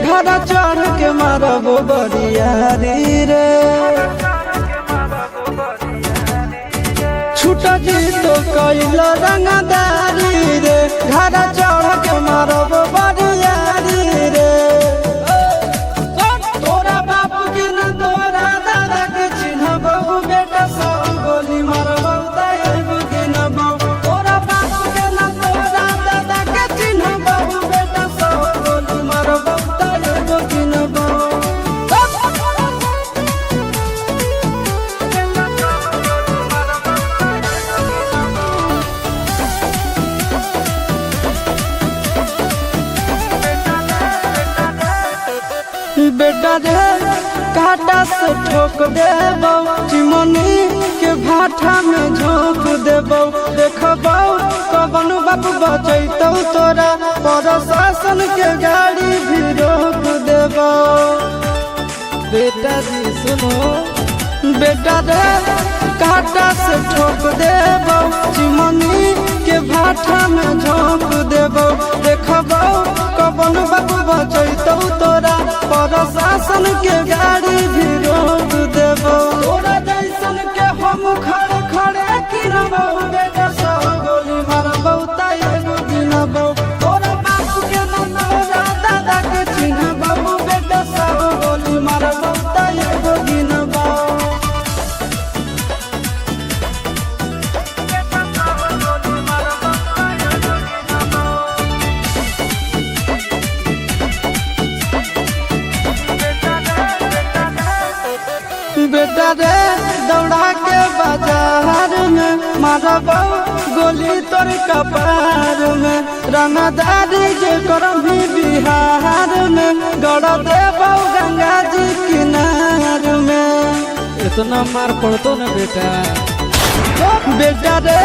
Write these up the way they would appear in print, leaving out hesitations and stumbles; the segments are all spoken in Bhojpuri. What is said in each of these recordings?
घर चढ़ के मारब बरियारी रे। छूट जी तो कैल रंगदारी रे, घर चढ़ के मारब बरियारी रे। तोरा बाप के न तोरा दादा के चिन्हबहु, बेटा सब गोली मारबहु तैबु गिनबहु। तोरा बाप के न तोरा दादा के चिन्हबहु, बेटा सब गोली मारबहु तैबु गिनबहु। बेटा रे काटा से ठोक देबौ, चिमनी के भाटा में झोंक देबौ। देखबौ कवन बाप बचैतौ तोरा, प्रशासन के गाड़ी भी रोक देबौ। बेटा जी सुनो, बेटा रे काटा से ठोक देबौ, चिमनी के भाटा में झोंक देबौ। देखबौ कवन बाप बचैतौ तोरा, प्रशासन के गाड़ी भी रोक देबौ। तोरा जैसन के हम खड़े खड़े गिनबौ, बेटा सब गोली मारबौ तैबु गिनबौ। तोरा बाप के न तोरा दादा के चिन्हबौ, बेटा सब गोली मारबौ तैबु गिनबौ। बेटा रे दौड़ा के बाजार में मारबौ गोली तोर कपार में। रंगदारी जे करभी बिहार में, गड़ देबौ गंगा जी किनार में। इतना मार पड़तो न बेटा। बेटा रे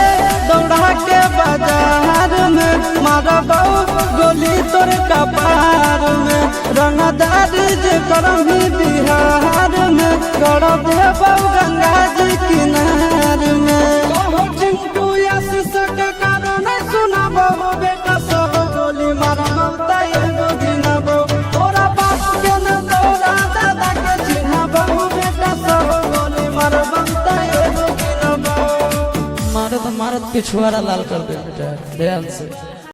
दौड़ा के बाजार में मारबौ गोली तोर कपार में। रंगदारी जे करभी बिहार में, गड़ देबौ गंगा जी किनार में। कहो चिंटू आशीष के कारण सुनबौ, बेटा सब गोली मारबौ तैबु गिनबौ। तोरा बाप के न तोरा दादा के चिन्हबौ, बेटा सब गोली मारबौ तैबु गिनबौ। मारत मारत पिछुआरा लाल कर दे बेटा, ध्यान से।